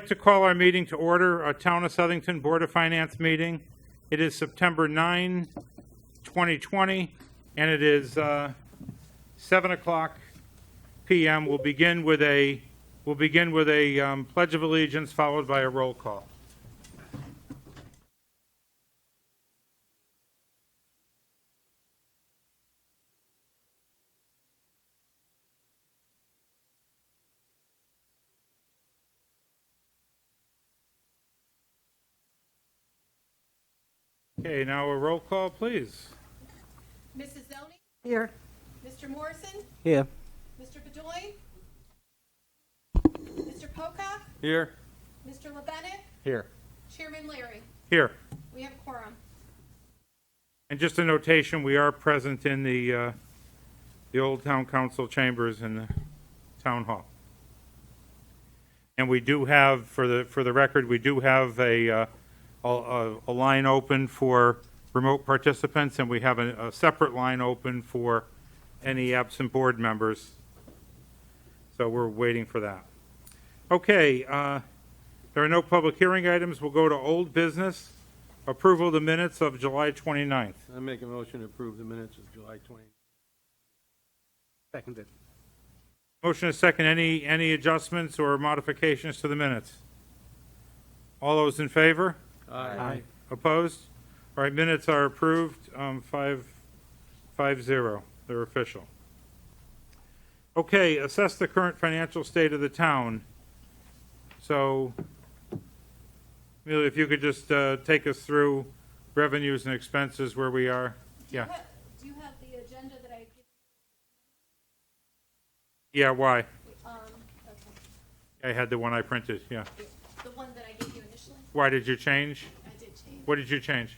to call our meeting to order, our Town of Southington Board of Finance meeting. It is September 9, 2020, and it is 7 o'clock p.m. We'll begin with a Pledge of Allegiance followed by a roll call. Okay, now a roll call, please. Mrs. Zelny? Here. Mr. Morrison? Here. Mr. Bedoy? Mr. Pocock? Here. Mr. LeBennett? Here. Chairman Larry? Here. We have quorum. And just a notation, we are present in the old town council chambers in the town hall. And we do have, for the record, we do have a line open for remote participants, and we have a separate line open for any absent board members. So we're waiting for that. Okay, there are no public hearing items. We'll go to old business. Approval of the minutes of July 29th. I make a motion to approve the minutes of July 20. Seconded. Motion is second. Any adjustments or modifications to the minutes? All those in favor? Aye. Opposed? All right, minutes are approved, 5-0. They're official. Okay, assess the current financial state of the town. So, Amelia, if you could just take us through revenues and expenses where we are. Yeah. Do you have the agenda that I... Yeah, why? Okay. I had the one I printed, yeah. The one that I gave you initially? Why did you change? I did change. What did you change?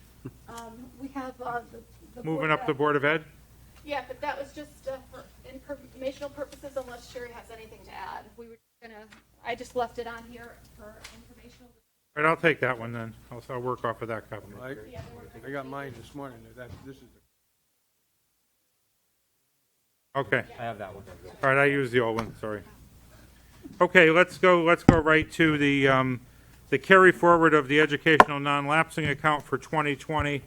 We have the Moving Board up the of- Board of Ed? Yeah, but that was just for informational purposes, unless Sherry has anything to add. We were I just left it on here for informational. All right, I'll take that one then. I'll work off of that copy. I got mine this morning. This is Okay. I have that one. All right, I used the old one, sorry. Okay, let's go right to the carry forward of the educational non-lapsing account for 2020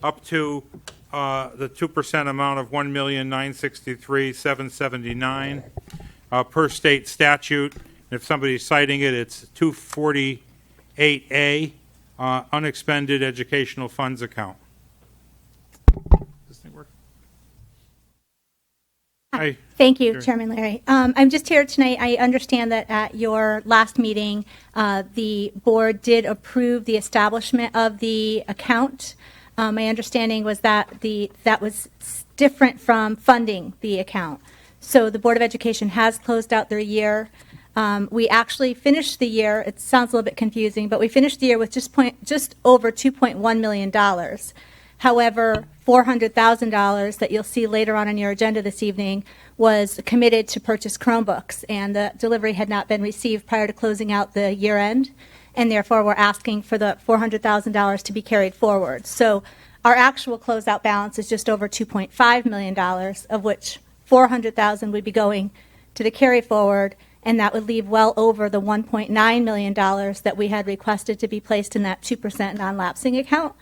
up to the 2% amount of $1,963,779 per state statute. And if somebody's citing it, it's 248A, unexpended educational funds account. Does this thing work? Hi. Thank you, Sure. Chairman Larry. I'm just here tonight. I understand that at your last meeting, the board did approve the establishment of the account. My understanding was that that was different from funding the account. So the Board of Education has closed out their year. We actually finished the year, it sounds a little bit confusing, but we finished the year with just over $2.1 million. However, $400,000 that you'll see later on your agenda this evening was committed to purchase Chromebooks, and the delivery had not been received prior to closing out the year end, and therefore we're asking for the $400,000 to be carried forward. So our actual closeout balance is just over $2.5 million, of which $400,000 would be going to the carry forward, and that would leave well over the $1.9 million that we had requested to be placed in that 2% non-lapsing account.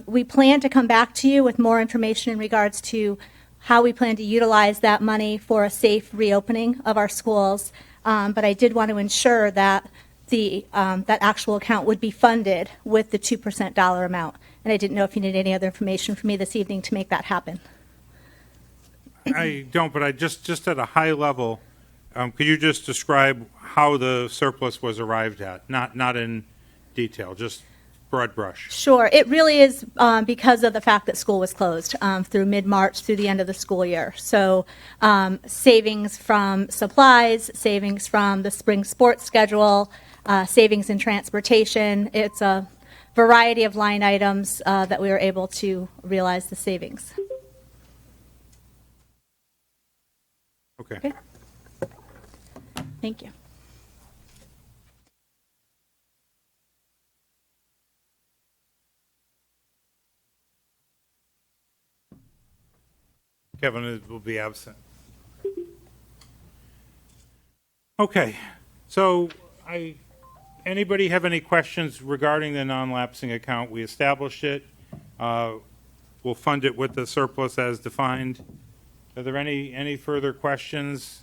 We plan to come back to you with more information in regards to how we plan to utilize that money for a safe reopening of our schools. But I did want to ensure that that actual account would be funded with the 2% dollar amount. And I didn't know if you needed any other information from me this evening to make that happen. I don't, but I just at a high level, could you just describe how the surplus was arrived at? Not in detail, just broad brush. Sure. It really is because of the fact that school was closed through mid-March through the end of the school year. So savings from supplies, savings from the spring sports schedule, savings in transportation. It's a variety of line items that we were able to realize the savings. Okay. Thank you. Kevin will be absent. Okay, so Anybody have any questions regarding the non-lapsing account? We established it. We'll fund it with the surplus as defined. Are there any further questions?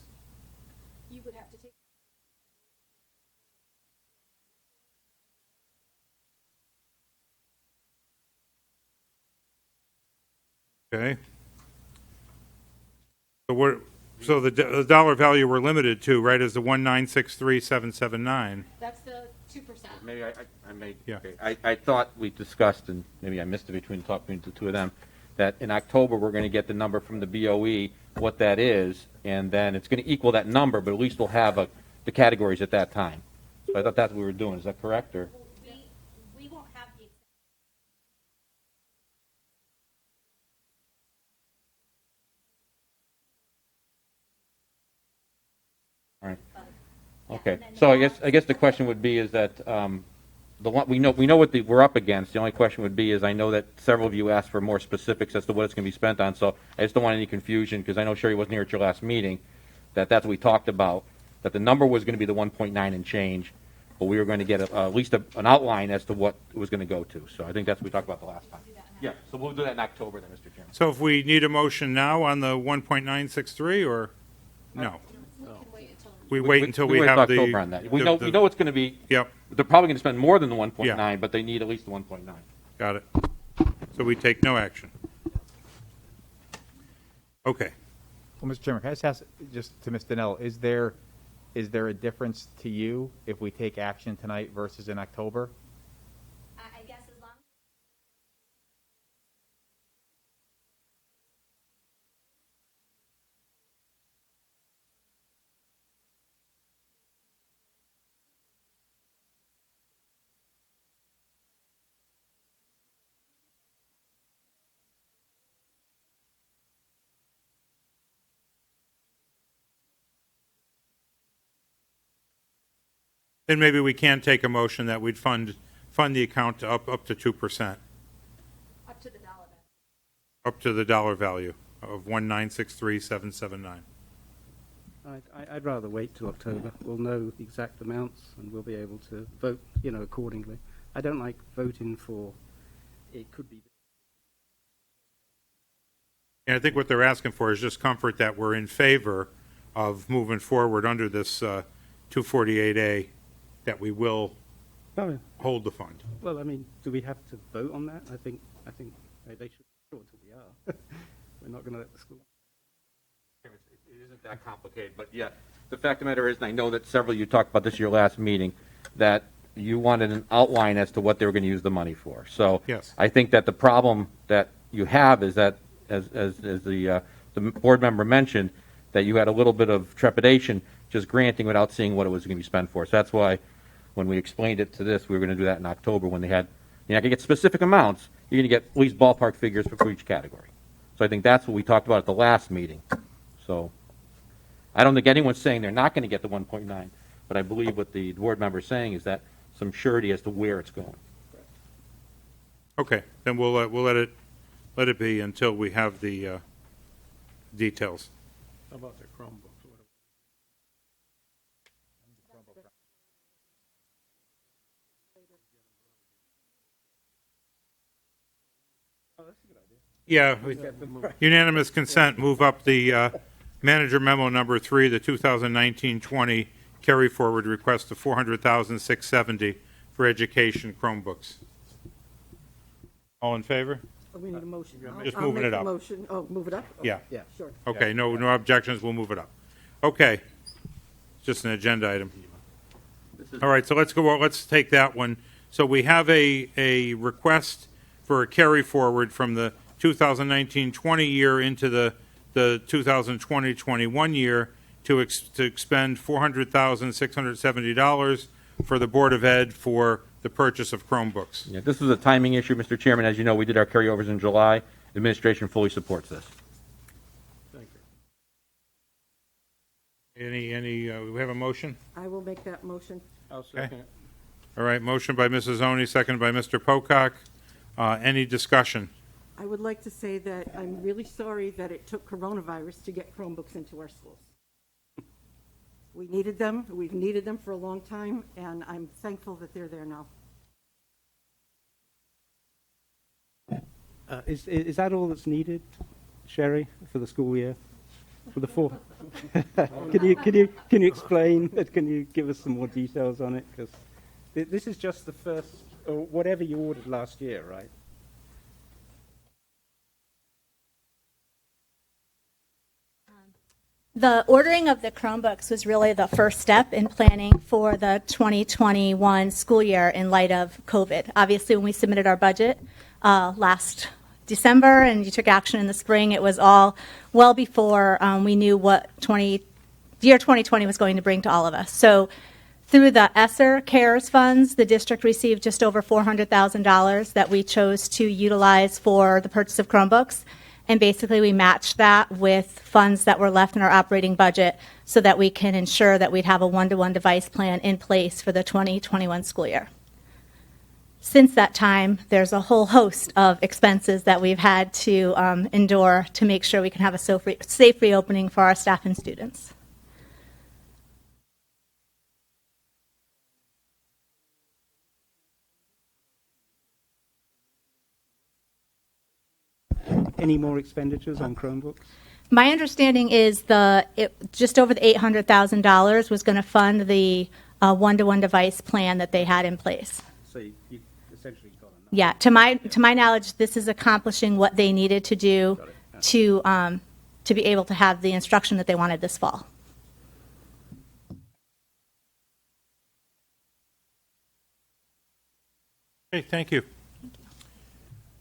You would have to take. Okay. So the dollar value we're limited to, right, is the 1963779. That's the 2%. Maybe I may, Yeah. okay. I thought we discussed, and maybe I missed it between the two of them, that in October, we're going to get the number from the BOE, what that is, and then it's going to equal that number, but at least we'll have the categories at that time. So I thought that's what we were doing. Is that correct, or? We won't have the. All right. Okay. So I guess the question would be is that, the one, we know what we're up against. The only question would be is I know that several of you asked for more specifics as to what it's going to be spent on, so I just don't want any confusion, because I know Sherry wasn't here at your last meeting, that's what we talked about, that the number was going to be the 1.9 and change, but we were going to get at least an outline as to what it was going to go to. So I think that's what we talked about the last time. Yeah, so we'll do that in October then, Mr. Chairman. So if we need a motion now on the 1.963, or no? We can wait until. We wait until we wait have till the... October on that. We know it's going to be, Yep, they're probably going to spend more than the 1.9, Yeah. but they need at least the 1.9. got it. So we take no action. Okay. Well, Mr. Chairman, can I just ask, just to Ms. Donnell, is there a difference to you if we take action tonight versus in October? I guess as long. Then maybe we can take a motion that we'd fund the account up to 2%, Up to the dollar value. up to the dollar value of 1963779. I'd rather wait till October. We'll know the exact amounts and we'll be able to vote, accordingly. I don't like voting for, it could be. And I think what they're asking for is just comfort that we're in favor of moving forward under this 248A, that we will Oh, hold the fund. well, I mean, do we have to vote on that? I think they should sure until we are. We're not going to let the school. It isn't that complicated, but yeah, the fact of the matter is, and I know that several of you talked about this at your last meeting, that you wanted an outline as to what they were going to use the money for. So Yes. I think that the problem that you have is that, as the board member mentioned, that you had a little bit of trepidation just granting without seeing what it was going to be spent for. So that's why when we explained it to this, we were going to do that in October when they had, you're not going to get specific amounts, you're going to get at least ballpark figures for each category. So I think that's what we talked about at the last meeting. So I don't think anyone's saying they're not going to get the 1.9, but I believe what the board member is saying is that some surety as to where it's going. Okay, then we'll let it be until we have the details. How about the Chromebooks? What about- Yeah, unanimous consent, move up the manager memo number 3, the 2019-20 carry forward request of $400,670 for education Chromebooks. All in favor? Oh, we need a motion. Just I'll moving make it the up. motion. Oh, move it up? Oh, Yeah. Yeah. Sure. Okay, no objections, we'll move it up. Okay, just an agenda item. All right, so let's take that one. So we have a request for a carry forward from the 2019-20 year into the 2020-21 year to expend $400,670 for the Board of Ed for the purchase of Chromebooks. Yeah, this is a timing issue, Mr. Chairman. As you know, we did our carryovers in July. The administration fully supports this. Thank you. We have a motion? I will make that motion. I'll second it. All right, motion by Mrs. Oni, seconded by Mr. Pocock. Any discussion? I would like to say that I'm really sorry that it took coronavirus to get Chromebooks into our schools. We needed them. We've needed them for a long time, and I'm thankful that they're there now. Is that all that's needed, Sherry, for the school year? For the four? Can you explain? Can you give us some more details on it? Because this is just the first, or whatever you ordered last year, right? The ordering of the Chromebooks was really the first step in planning for the 2021 school year in light of COVID. Obviously, when we submitted our budget last December and you took action in the spring, it was all well before we knew what year 2020 was going to bring to all of us. So through the ESSER CARES funds, the district received just over $400,000 that we chose to utilize for the purchase of Chromebooks. And basically, we matched that with funds that were left in our operating budget so that we can ensure that we'd have a one-to-one device plan in place for the 2021 school year. Since that time, there's a whole host of expenses that we've had to endure to make sure we can have a safe reopening for our staff and students. Any more expenditures on Chromebooks? My understanding is just over the $800,000 was going to fund the one-to-one device plan that they had in place. So you essentially got enough. Yeah, to my knowledge, this is accomplishing what they needed to do to be able to have the instruction that they wanted this fall. Okay, thank you.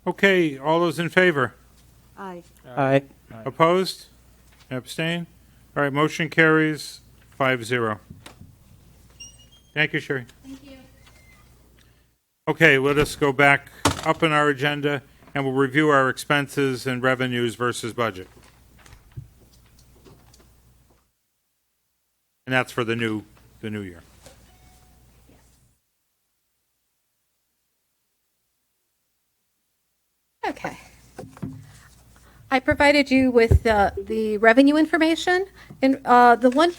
Okay, all those in favor? Aye. Aye. Opposed? Abstain? All right, motion carries 5-0. Thank you, Sherry. Thank you. Okay, let us go back up in our agenda, and we'll review our expenses and revenues versus budget. And that's for the new year. Okay. I provided you with the revenue information, and the one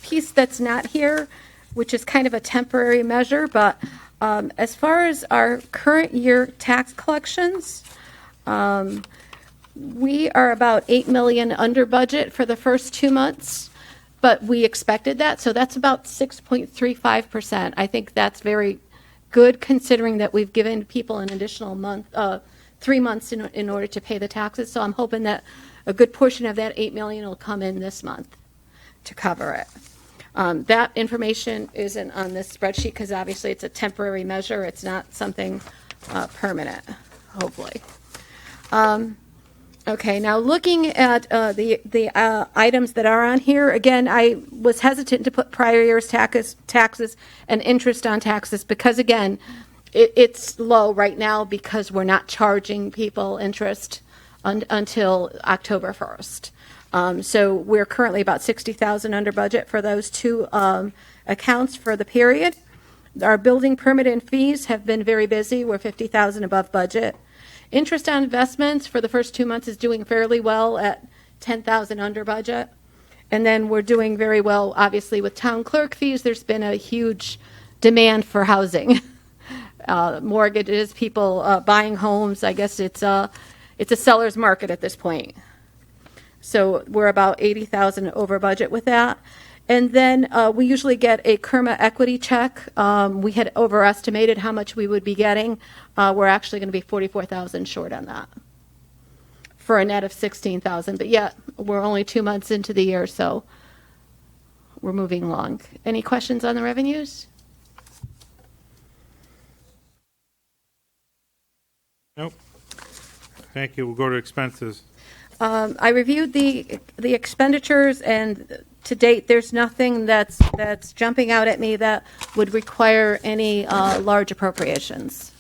piece that's not here, which is kind of a temporary measure, but as far as our current year tax collections, we are about $8 million under budget for the first 2 months, but we expected that, so that's about 6.35%. I think that's very good considering that we've given people an additional month, 3 months in order to pay the taxes. So I'm hoping that a good portion of that $8 million will come in this month to cover it. That information isn't on this spreadsheet because obviously it's a temporary measure. It's not something permanent, hopefully. Okay, now looking at the items that are on here, again, I was hesitant to put prior year's taxes and interest on taxes because, again, it's low right now because we're not charging people interest until October 1st. So we're currently about $60,000 under budget for those two accounts for the period. Our building permit and fees have been very busy. We're $50,000 above budget. Interest on investments for the first 2 months is doing fairly well at $10,000 under budget. And then we're doing very well, obviously, with town clerk fees. There's been a huge demand for housing. Mortgages, people buying homes. I guess it's a seller's market at this point. So we're about $80,000 over budget with that. And then we usually get a Kerma equity check. We had overestimated how much we would be getting. We're actually going to be $44,000 short on that for a net of $16,000. But yet we're only 2 months into the year, so we're moving along. Any questions on the revenues? Nope. Thank you. We'll go to expenses. I reviewed the expenditures, and to date, there's nothing that's jumping out at me that would require any large appropriations.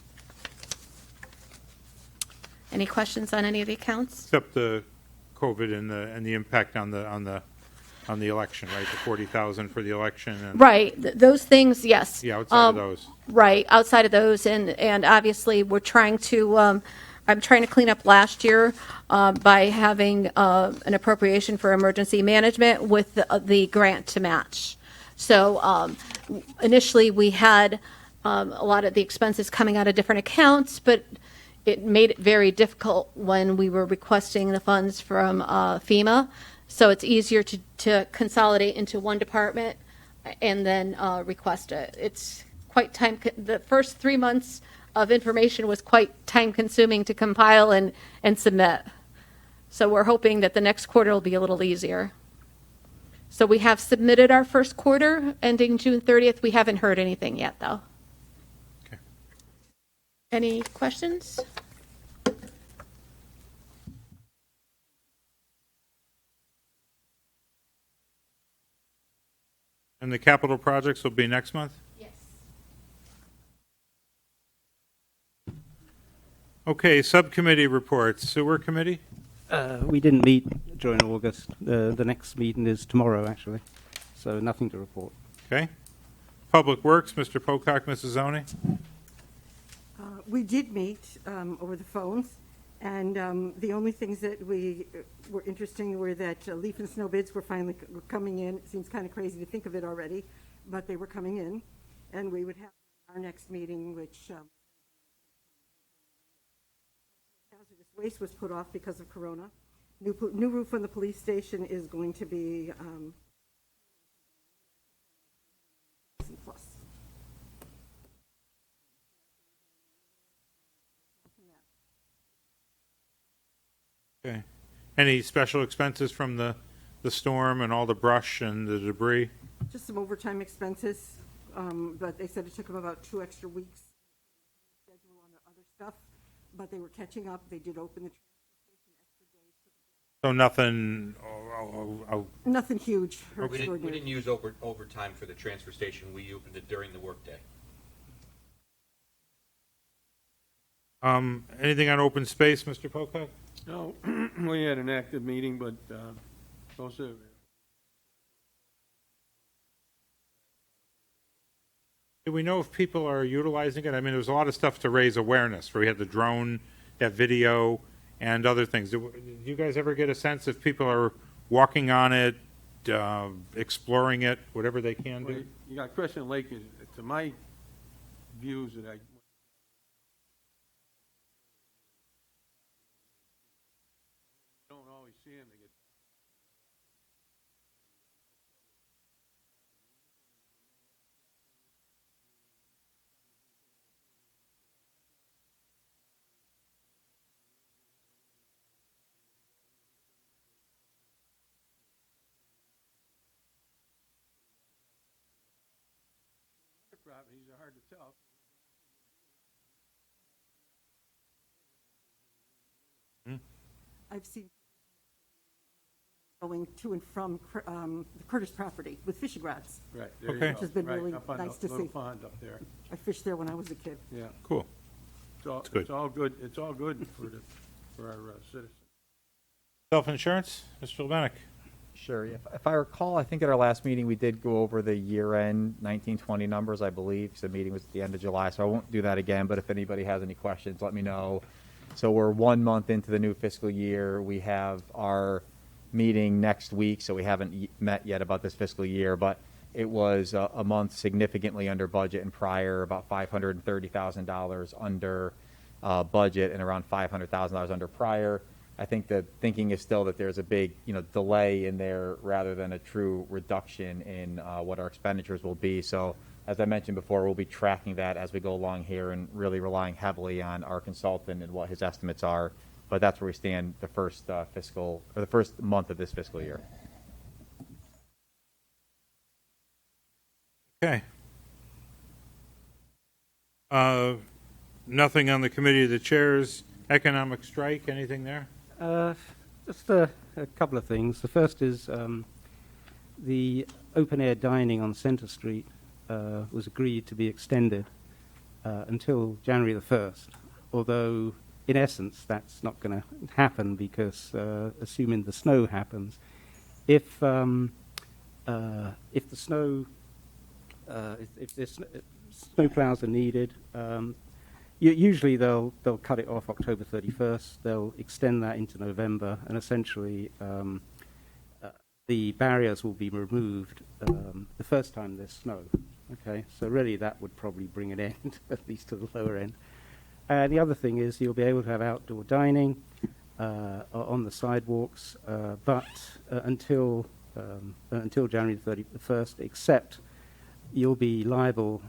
Any questions on any of the accounts? Except the COVID and the impact on the election, right? The 40,000 for the election. And Right, those things, yes. Yeah, outside of those. Right, outside of those, and obviously, we're trying to, I'm trying to clean up last year by having an appropriation for emergency management with the grant to match. So initially, we had a lot of the expenses coming out of different accounts, but it made it very difficult when we were requesting the funds from FEMA. So it's easier to consolidate into one department and then request it. It's quite the first 3 months of information was quite time consuming to compile and submit. So we're hoping that the next quarter will be a little easier. So we have submitted our first quarter ending June 30th. We haven't heard anything yet, though. Okay. Any questions? And the capital projects will be next month? Yes. Okay, subcommittee reports. Sewer committee? We didn't meet during August. The next meeting is tomorrow, actually, so nothing to report. Okay. Public Works, Mr. Pocock, Mrs. Zoni? We did meet over the phones, and the only things that were interesting were that leaf and snow bids were finally coming in. It seems kind of crazy to think of it already, but they were coming in, and we would have our next meeting, which hazardous waste was put off because of Corona. New roof on the police station is going to be plus. Okay. Any special expenses from the storm and all the brush and the debris? Just some overtime expenses, but they said it took them about 2 extra weeks schedule on the other stuff, but they were catching up. They did open the transfer station extra days. So nothing, Nothing huge or We extraordinary. didn't use overtime for the transfer station. We opened it during the workday. anything on open space, Mr. Pocock? No, we had an active meeting, but also Do we know if people are utilizing it? I mean, there was a lot of stuff to raise awareness, where we had the drone, that video, and other things. Do you guys ever get a sense if people are walking on it, exploring it, whatever they can do? you got Crescent Lake, to my views that I don't always see them. They get properties are hard to tell. I've seen going to and from the Curtis property with fishing rods. Right. There Okay. you Which has been go. Right, really up on nice the to little see. pond up there. I fished there when I was a kid. Yeah. Cool. It's good. It's all good. It's all good for our citizens. Self-insurance, Mr. Lebenik? Sure. If I recall, I think at our last meeting, we did go over the year-end 1920 numbers, I believe. So the meeting was at the end of July, so I won't do that again. But if anybody has any questions, let me know. So we're 1 month into the new fiscal year. We have our meeting next week, so we haven't met yet about this fiscal year. But it was a month significantly under budget and prior, about $530,000 under budget and around $500,000 under prior. I think the thinking is still that there's a big, delay in there rather than a true reduction in what our expenditures will be. So, as I mentioned before, we'll be tracking that as we go along here and really relying heavily on our consultant and what his estimates are. But that's where we stand the first the first month of this fiscal year. Okay. Nothing on the committee of the chairs. Economic strike, anything there? Just a couple of things. The first is the open-air dining on Center Street was agreed to be extended until January the 1st, although in essence that's not going to happen because assuming the snow happens, if the snow plows are needed, usually they'll cut it off October 31st. They'll extend that into November, and essentially the barriers will be removed the first time there's snow. Okay, so really that would probably bring an end, at least to the lower end. The other thing is you'll be able to have outdoor dining on the sidewalks, but until January 31st, except you'll be liable,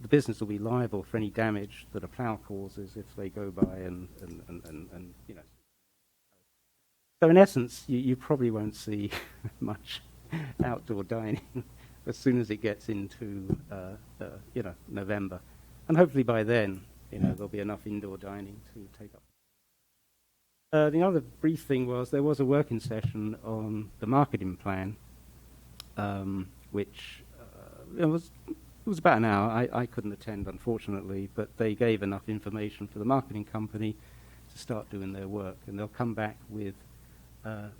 the business will be liable for any damage that a plow causes if they go by and you know. So in essence, you probably won't see much outdoor dining as soon as it gets into you know, November, and hopefully by then, you know, there'll be enough indoor dining to take up. The other brief thing was there was a working session on the marketing plan, which it was about an hour. I couldn't attend, unfortunately, but they gave enough information for the marketing company to start doing their work, and they'll come back with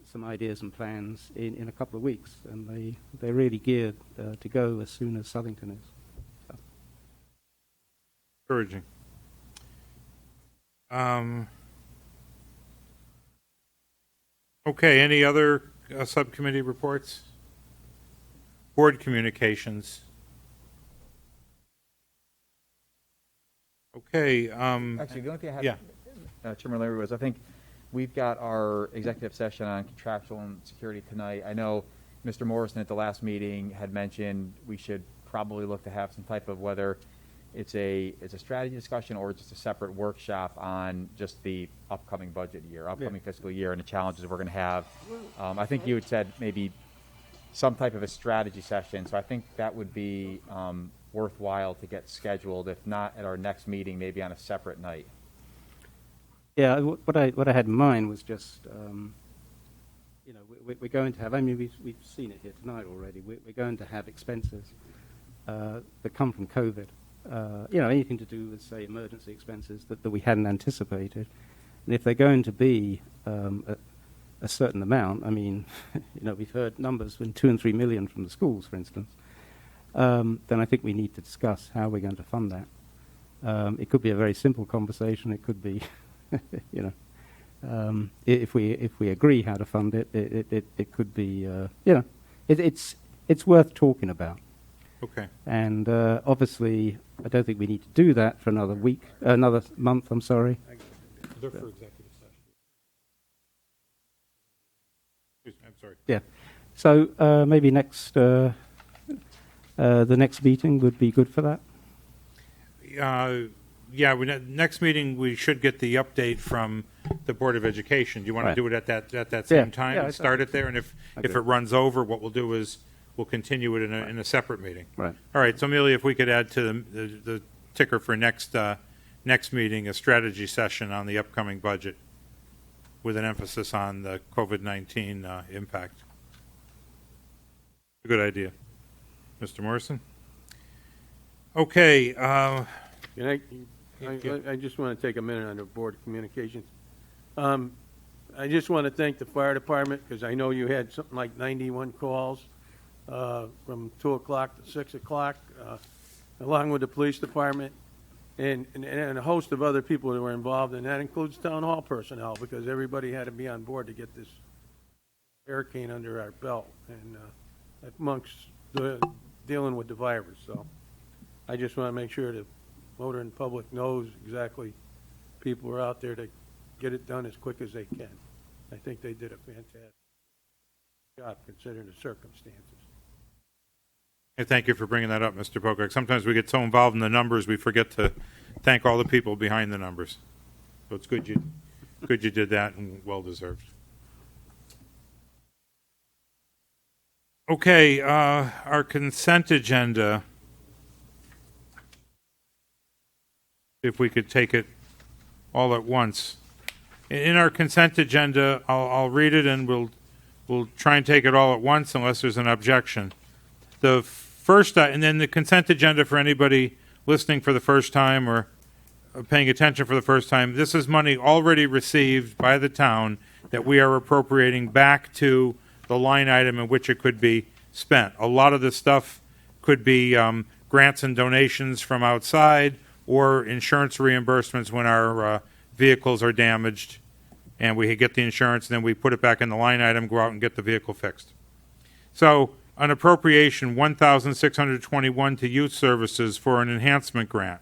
some ideas and plans in a couple of weeks, and they're really geared to go as soon as Southington is. So. Encouraging. Okay, any other subcommittee reports? Board communications. Okay. Actually, the only thing I had, Yeah. Chairman Larry, was I think we've got our executive session on contractual and security tonight. I know Mr. Morrison at the last meeting had mentioned we should probably look to have some type of, whether it's a strategy discussion or just a separate workshop on just the upcoming budget year, upcoming fiscal year, and the challenges we're going to have. I think you had said maybe some type of a strategy session, so I think that would be worthwhile to get scheduled, if not at our next meeting, maybe on a separate night. Yeah, what I had in mind was just, you know, we're going to have, I mean, we've seen it here tonight already, we're going to have expenses that come from COVID. You know, anything to do with, say, emergency expenses that we hadn't anticipated. And if they're going to be a certain amount, I mean, you know, we've heard numbers between 2 and 3 million from the schools, for instance, then I think we need to discuss how we're going to fund that. It could be a very simple conversation. It could be, you know, if we agree how to fund it, it could be, you know, it's worth talking about. Okay. And obviously, I don't think we need to do that for another week, another month. I'm sorry. They're for executive session. Excuse me, I'm sorry. Yeah. So maybe next the next meeting would be good for that. Yeah, next meeting, we should get the update from the Board of Education. Do you want to Right. do it at that same time Yeah, and start it there? And if it runs over, what we'll do is we'll continue it in a separate meeting. Right. All right, so Amelia, if we could add to the ticker for next meeting, a strategy session on the upcoming budget with an emphasis on the COVID-19 impact. A good idea. Mr. Morrison? Okay. I just want to take a minute on the Board of Communications. I just want to thank the fire department, because I know you had something like 91 calls from 2 o'clock to 6 o'clock, along with the police department and a host of other people that were involved, and that includes town hall personnel, because everybody had to be on board to get this hurricane under our belt, and amongst dealing with the virus. So I just want to make sure the voter and public knows exactly people are out there to get it done as quick as they can. I think they did a fantastic job considering the circumstances. Hey, thank you for bringing that up, Mr. Pocock. Sometimes we get so involved in the numbers, we forget to thank all the people behind the numbers. So it's good you did that, and well deserved. Okay, our consent agenda. If we could take it all at once. In our consent agenda, I'll read it, and we'll try and take it all at once unless there's an objection. The first, and then the consent agenda for anybody listening for the first time or paying attention for the first time, this is money already received by the town that we are appropriating back to the line item in which it could be spent. A lot of this stuff could be grants and donations from outside or insurance reimbursements when our vehicles are damaged and we get the insurance, and then we put it back in the line item, go out and get the vehicle fixed. So, an appropriation, $1,621 to youth services for an enhancement grant,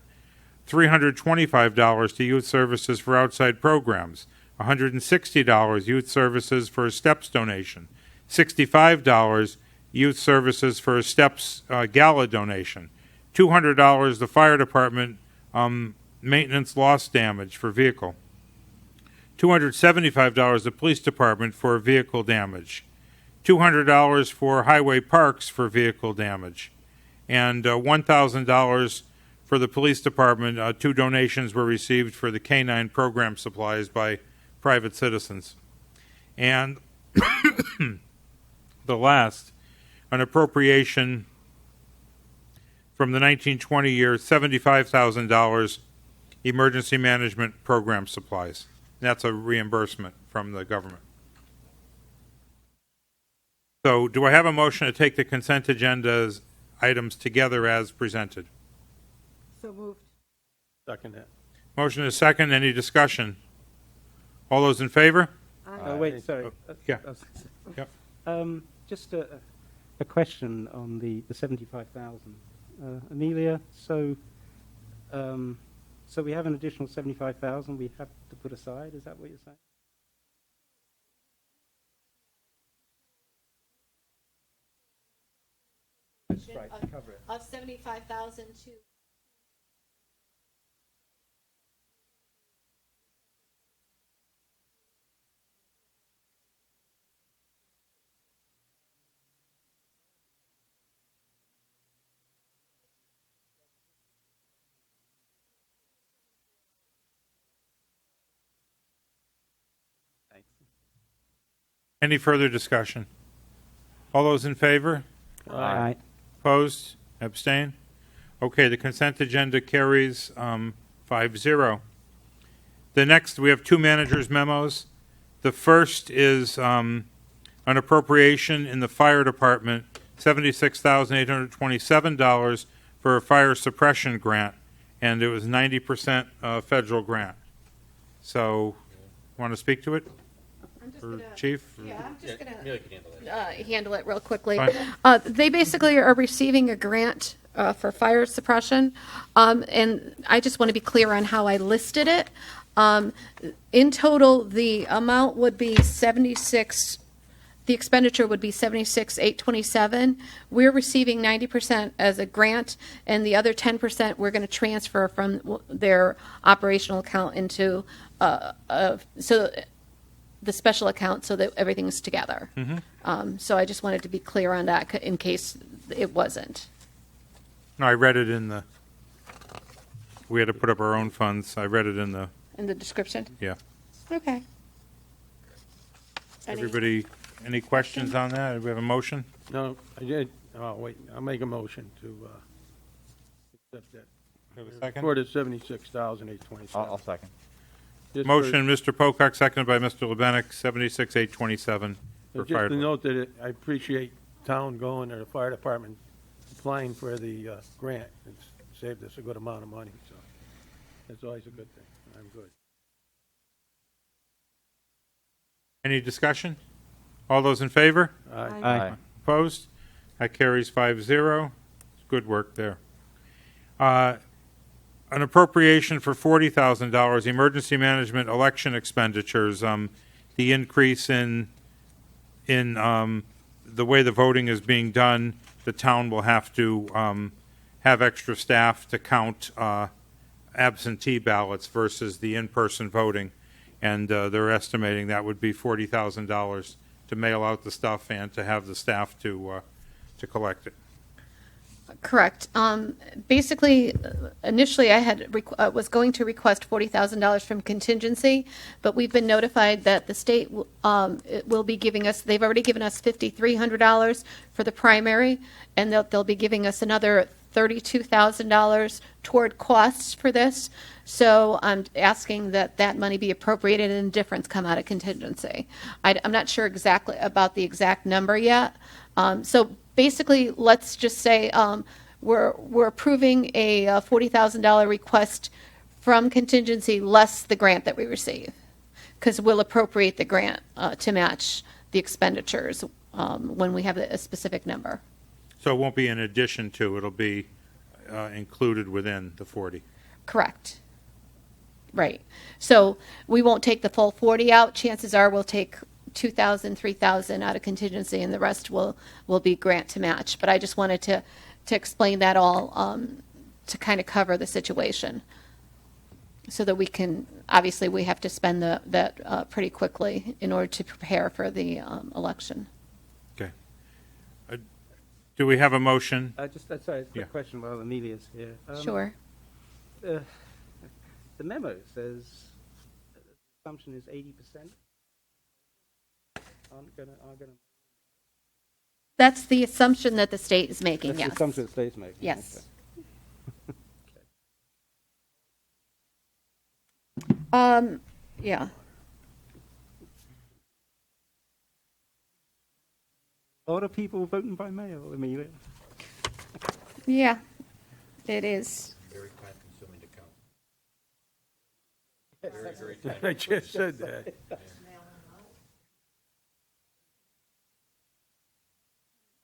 $325 to youth services for outside programs, $160 youth services for a STEPS donation, $65 youth services for a STEPS gala donation, $200 the fire department maintenance loss damage for vehicle, $275 the police department for vehicle damage, $200 for highway parks for vehicle damage, and $1,000 for the police department. 2 donations were received for the K-9 program supplies by private citizens. And the last, an appropriation from the 1920 year, $75,000 emergency management program supplies. That's a reimbursement from the government. So do I have a motion to take the consent agenda's items together as presented? So moved. Second that. Motion is second. Any discussion? All those in favor? Oh, wait, sorry. Yeah. Yep. Just a question on the 75,000. Amelia, so we have an additional 75,000 we have to put aside. Is that what you're saying? Of 75,000 to. Any further discussion? All those in favor? Aye. Opposed? Abstain? Okay, the consent agenda carries 5-0. The next, we have 2 managers' memos. The first is an appropriation in the fire department, $76,827 for a fire suppression grant, and it was 90% federal grant. So, want to speak to it? Or Chief? Yeah, I'm just going to handle it real quickly. Fine. They basically are receiving a grant for fire suppression, and I just want to be clear on how I listed it. In total, the amount would be the expenditure would be 76,827. We're receiving 90% as a grant, and the other 10% we're going to transfer from their operational account into the special account so that everything's together. So I just wanted to be clear on that in case it wasn't. No, I read it we had to put up our own funds. I read it in the, In the description? yeah. Okay. Everybody, any questions on that? Do we have a motion? No, I did, oh, wait, I'll make a motion to accept that. Do we have a second? For the 76,827. I'll second. Just Motion, Mr. Pocock, seconded by Mr. Lebenik, 76,827 for Just fire. to note that I appreciate town going or the fire department applying for the grant. It's saved us a good amount of money, so that's always a good thing. I'm good. Any discussion? All those in favor? Aye. Aye. Opposed? That carries 5-0. Good work there. An appropriation for $40,000, emergency management election expenditures. The increase in the way the voting is being done, the town will have to have extra staff to count absentee ballots versus the in-person voting. And they're estimating that would be $40,000 to mail out the stuff and to have the staff to collect it. Correct. Basically, initially, I had was going to request $40,000 from contingency, but we've been notified that the state will be giving us. They've already given us $5,300 for the primary, and they'll be giving us another $32,000 toward costs for this. So I'm asking that money be appropriated and difference come out of contingency. I'm not sure exactly about the exact number yet. So basically, let's just say we're approving a $40,000 request from contingency less the grant that we receive, because we'll appropriate the grant to match the expenditures when we have a specific number. So it won't be in addition to, it'll be included within the 40. Correct. Right. So we won't take the full 40 out. Chances are we'll take 2,000, 3,000 out of contingency, and the rest will be grant to match. But I just wanted to explain that all to kind of cover the situation, so that we can, obviously, we have to spend that pretty quickly in order to prepare for the election. Okay. Do we have a motion? Just sorry, a quick Yeah. question while Amelia's here. Sure. The memo says the assumption is 80%. Aren't gonna. That's the assumption that the state is making, That's yes. the assumption the state's making. Yes. Yeah. A lot of people voting by mail, Amelia. Yeah, it is. Very time-consuming to count. I just said that.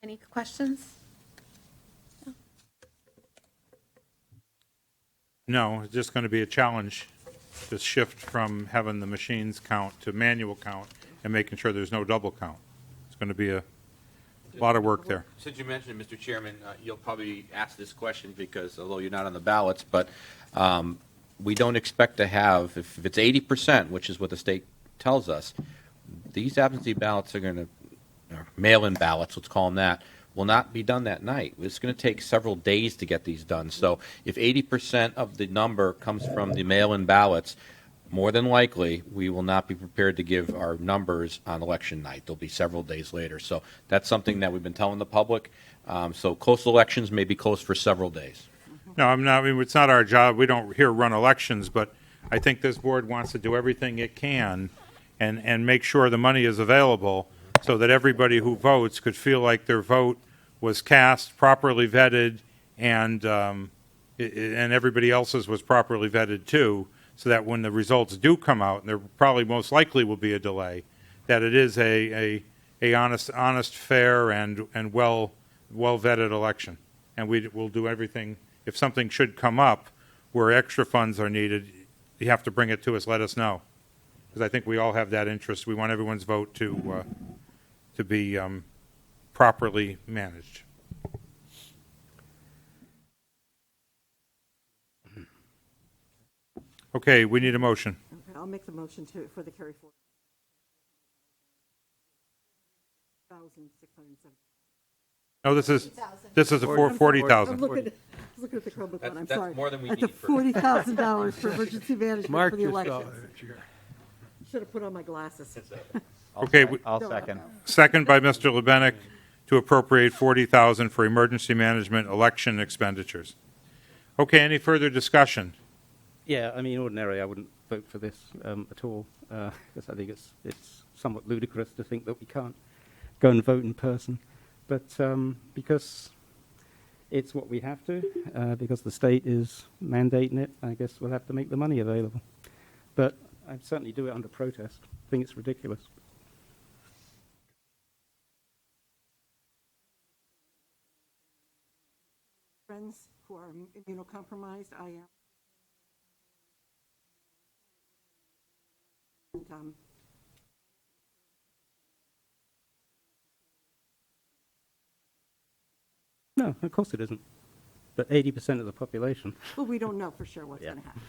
Any questions? No, it's just going to be a challenge to shift from having the machines count to manual count and making sure there's no double count. It's going to be a lot of work there. Since you mentioned it, Mr. Chairman, you'll probably ask this question because although you're not on the ballots, but we don't expect to have, if it's 80%, which is what the state tells us, these absentee ballots are going to, or mail-in ballots, let's call them that, will not be done that night. It's going to take several days to get these done. So if 80% of the number comes from the mail-in ballots, more than likely, we will not be prepared to give our numbers on election night. They'll be several days later. So that's something that we've been telling the public. So close elections may be closed for several days. No, I mean, it's not our job. We don't here run elections, but I think this board wants to do everything it can and make sure the money is available so that everybody who votes could feel like their vote was cast, properly vetted, and everybody else's was properly vetted too, so that when the results do come out, and there probably most likely will be a delay, that it is a honest, fair, and well vetted election. And we'll do everything. If something should come up where extra funds are needed, you have to bring it to us. Let us know, because I think we all have that interest. We want everyone's vote to be properly managed. Okay, we need a motion. Okay, I'll make the motion for the carry forward. 1,607. No, this is a 40,000. I'm looking at the Chromebook one, I'm That's sorry. more than we At the need for- $40,000 for emergency management Mark for the just saw elections. that, Chair. Should have put on my glasses. Okay, I'll second. second by Mr. Lebenik to appropriate 40,000 for emergency management election expenditures. Okay, any further discussion? Yeah, I mean, ordinarily I wouldn't vote for this at all, because I think it's somewhat ludicrous to think that we can't go and vote in person. But because it's what we have to, because the state is mandating it, I guess we'll have to make the money available. But I'd certainly do it under protest. I think it's ridiculous. Friends who are immunocompromised, I am. And, No, of course it isn't. But 80% of the population. well, we don't know for sure what's Yeah. going to happen.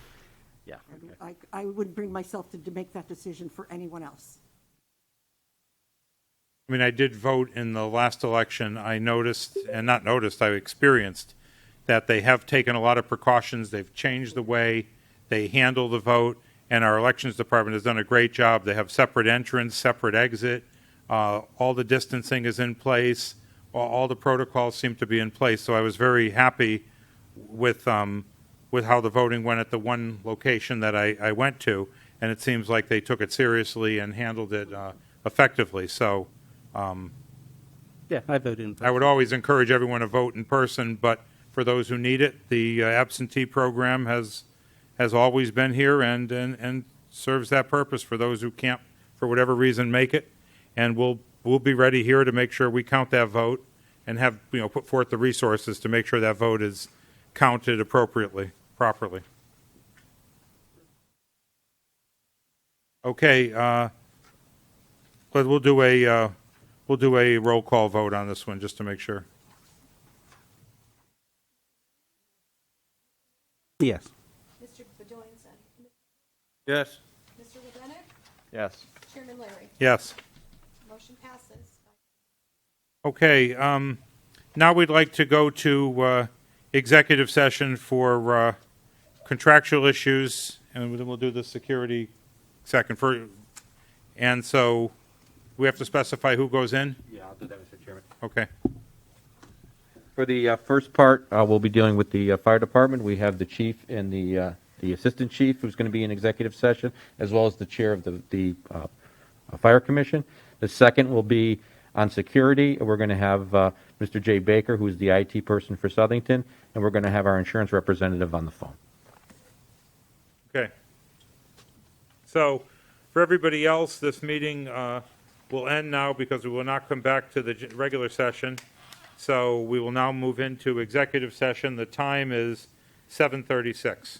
Yeah. And Okay. I wouldn't bring myself to make that decision for anyone else. I mean, I did vote in the last election. I noticed, and not noticed, I experienced that they have taken a lot of precautions. They've changed the way they handle the vote, and our elections department has done a great job. They have separate entrance, separate exit. All the distancing is in place. All the protocols seem to be in place. So I was very happy with how the voting went at the one location that I went to, and it seems like they took it seriously and handled it effectively. So Yeah, I voted in person. I would always encourage everyone to vote in person, but for those who need it, the absentee program has always been here and serves that purpose for those who can't, for whatever reason, make it. And we'll we'll be ready here to make sure we count that vote and have, put forth the resources to make sure that vote is counted appropriately, properly. Okay, but we'll do a roll call vote on this one, just to make sure. Yes. Mr. Bedoyenson. Yes. Mr. Rodenik. Yes. Chairman Larry. Yes. Motion passes. Okay, now we'd like to go to executive session for contractual issues, and then we'll do the security second. And so we have to specify who goes in? Yeah, I'll do that, Mr. Chairman. Okay. For the first part, we'll be dealing with the fire department. We have the chief and the assistant chief who's going to be in executive session, as well as the chair of the fire commission. The second will be on security. We're going to have Mr. Jay Baker, who's the IT person for Southington, and we're going to have our insurance representative on the phone. Okay. So for everybody else, this meeting will end now because we will not come back to the regular session. So we will now move into executive session. The time is 7:36.